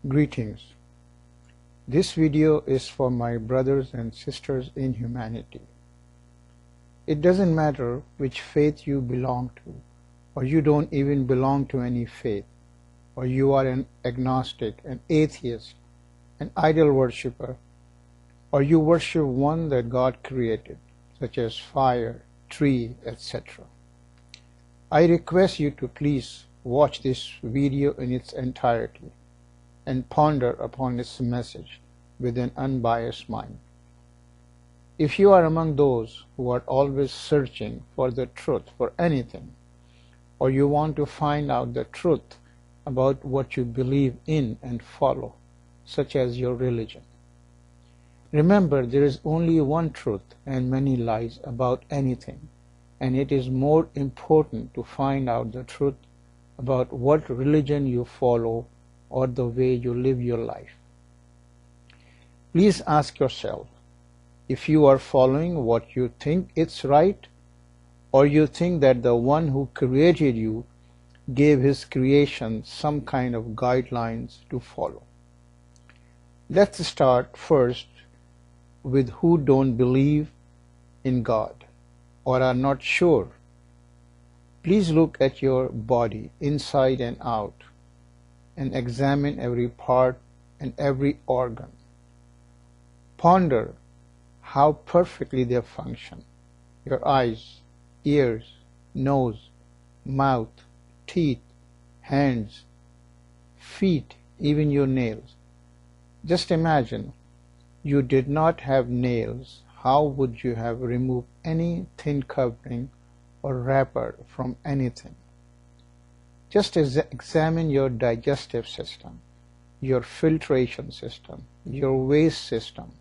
Greetings. This video is for my brothers and sisters in humanity. It doesn't matter which faith you belong to, or you don't even belong to any faith, or you are an agnostic, an atheist, an idol worshiper, or you worship one that God created, such as fire, tree, etc. I request you to please watch this video in its entirety and ponder upon its message with an unbiased mind. If you are among those who are always searching for the truth for anything, or you want to find out the truth about what you believe in and follow, such as your religion, remember there is only one truth and many lies about anything, and it is more important to find out the truth about what religion you follow or the way you live your life. Please ask yourself if you are following what you think it's right, or you think that the one who created you gave his creation some kind of guidelines to follow. Let's start first with who don't believe in God or are not sure. Please look at your body inside and out and examine every part and every organ. Ponder how perfectly they function. Your eyes, ears, nose, mouth, teeth, hands, feet, even your nails. Just imagine you did not have nails. How would you have removed any thin covering or wrapper from anything? Just examine your digestive system, your filtration system, your waste system,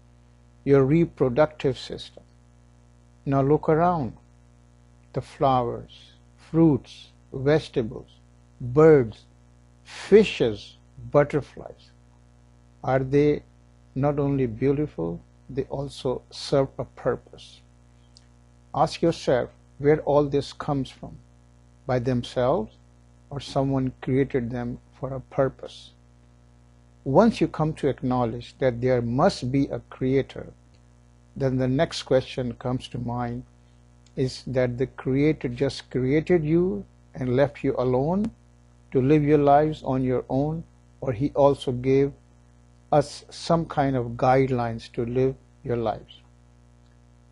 your reproductive system. Now look around. The flowers, fruits, vegetables, birds, fishes, butterflies. Are they not only beautiful, they also serve a purpose? Ask yourself where all this comes from, by themselves, or someone created them for a purpose. Once you come to acknowledge that there must be a creator, then the next question comes to mind is that the creator just created you and left you alone to live your lives on your own, or he also gave us some kind of guidelines to live your lives.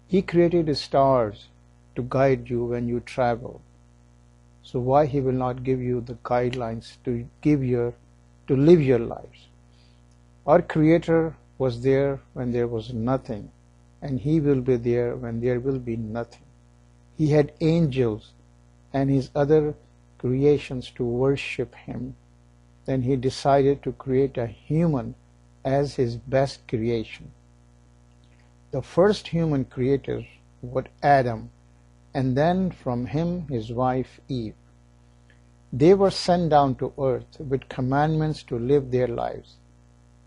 He created the stars to guide you when you travel. So why he will not give you the guidelines to live your lives? Our Creator was there when there was nothing, and he will be there when there will be nothing. He had angels and his other creations to worship him. Then he decided to create a human as his best creation. The first human creators was Adam, and then from him his wife Eve. They were sent down to earth with commandments to live their lives.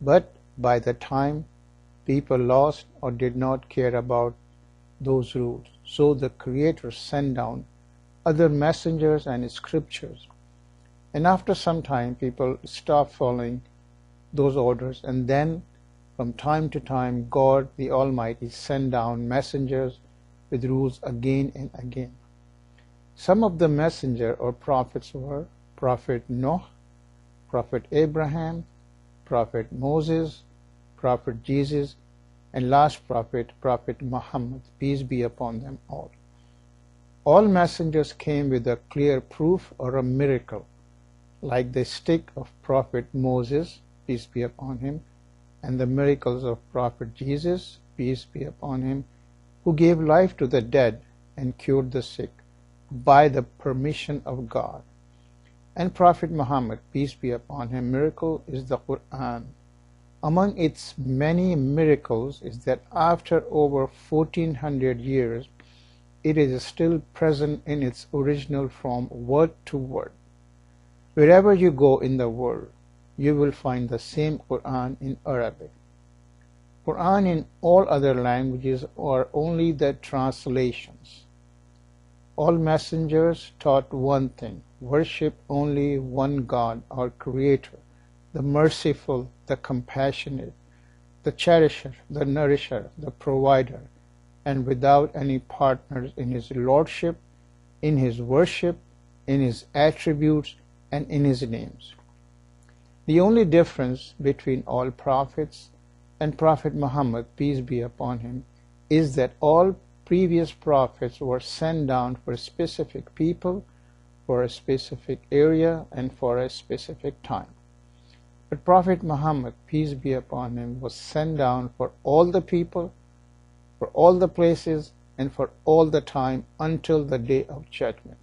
But by the time people lost or did not care about those rules, so the Creator sent down other messengers and scriptures. And after some time, people stopped following those orders, and then from time to time, God the Almighty sent down messengers with rules again and again. Some of the messenger or prophets were Prophet Noah, Prophet Abraham, Prophet Moses, Prophet Jesus, and last prophet, Prophet Muhammad, peace be upon them all. All messengers came with a clear proof or a miracle, like the stick of Prophet Moses, peace be upon him, and the miracles of Prophet Jesus, peace be upon him, who gave life to the dead and cured the sick by the permission of God. And Prophet Muhammad, peace be upon him, miracle is the Quran. Among its many miracles is that after over 1400 years, it is still present in its original form, word to word. Wherever you go in the world, you will find the same Quran in Arabic. Quran in all other languages are only the translations. All messengers taught one thing: worship only one God, our Creator, the merciful, the compassionate, the cherisher, the nourisher, the provider, and without any partners in his lordship, in his worship, in his attributes, and in his names. The only difference between all prophets and Prophet Muhammad, peace be upon him, is that all previous prophets were sent down for specific people, for a specific area, and for a specific time. But Prophet Muhammad, peace be upon him, was sent down for all the people, for all the places, and for all the time until the day of judgment.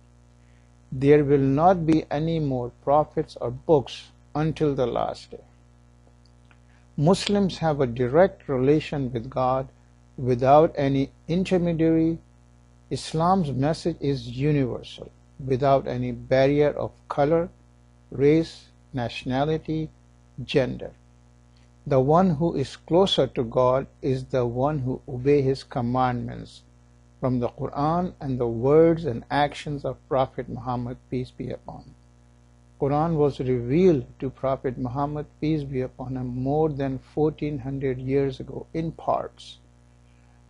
There will not be any more prophets or books until the last day. Muslims have a direct relation with God without any intermediary. Islam's message is universal, without any barrier of color, race, nationality, gender. The one who is closer to God is the one who obeys his commandments from the Quran and the words and actions of Prophet Muhammad, peace be upon him. Quran was revealed to Prophet Muhammad, peace be upon him, more than 1400 years ago in parts.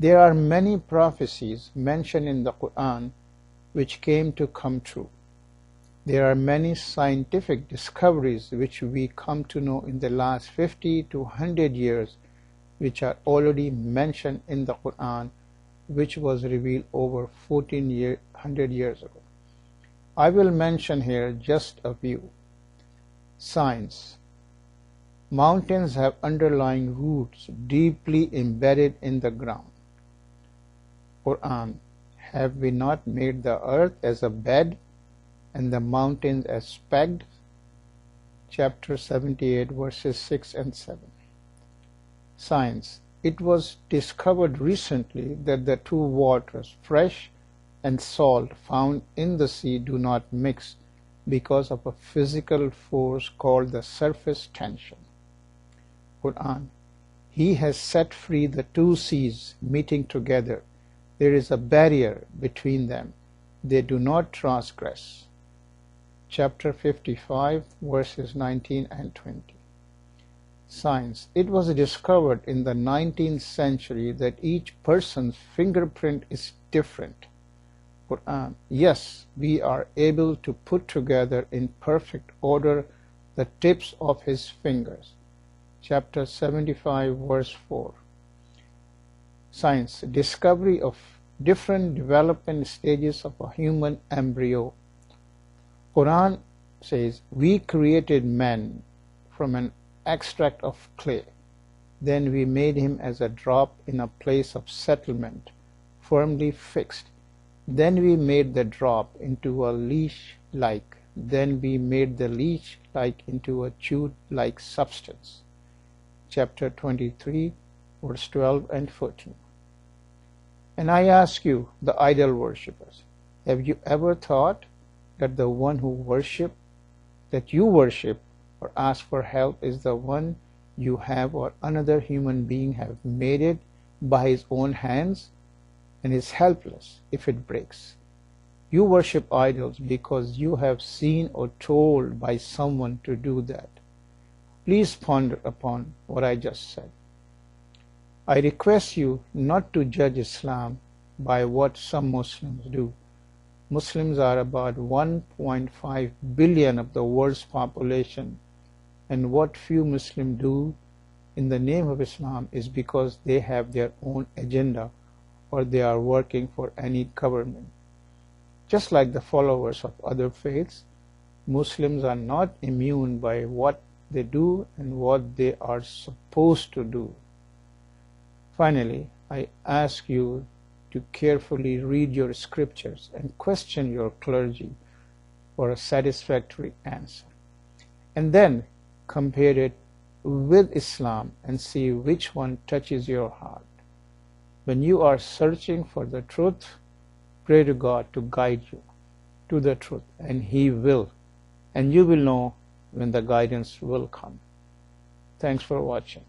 There are many prophecies mentioned in the Quran which came to come true. There are many scientific discoveries which we come to know in the last 50 to 100 years which are already mentioned in the Quran, which was revealed over 1400 years ago. I will mention here just a few. Science. Mountains have underlying roots deeply embedded in the ground. Quran. Have we not made the earth as a bed and the mountains as pegged? Chapter 78, verses 6 and 7. Science. It was discovered recently that the two waters, fresh and salt, found in the sea do not mix because of a physical force called the surface tension. Quran. He has set free the two seas meeting together. There is a barrier between them. They do not transgress. Chapter 55, verses 19 and 20. Science. It was discovered in the 19th century that each person's fingerprint is different. Quran. Yes, we are able to put together in perfect order the tips of his fingers. Chapter 75, verse 4. Science. Discovery of different development stages of a human embryo. Quran says, we created man from an extract of clay. Then we made him as a drop in a place of settlement, firmly fixed. Then we made the drop into a leash-like. Then we made the leash-like into a chewed-like substance. Chapter 23, verse 12 and 14. And I ask you, the idol worshippers, have you ever thought that the one that you worship or ask for help is the one you have or another human being have made it by his own hands and is helpless if it breaks? You worship idols because you have seen or told by someone to do that. Please ponder upon what I just said. I request you not to judge Islam by what some Muslims do. Muslims are about 1.5 billion of the world's population, and what few Muslims do in the name of Islam is because they have their own agenda or they are working for any government. Just like the followers of other faiths, Muslims are not immune by what they do and what they are supposed to do. Finally, I ask you to carefully read your scriptures and question your clergy for a satisfactory answer. And then compare it with Islam and see which one touches your heart. When you are searching for the truth, pray to God to guide you to the truth, and He will, and you will know when the guidance will come. Thanks for watching.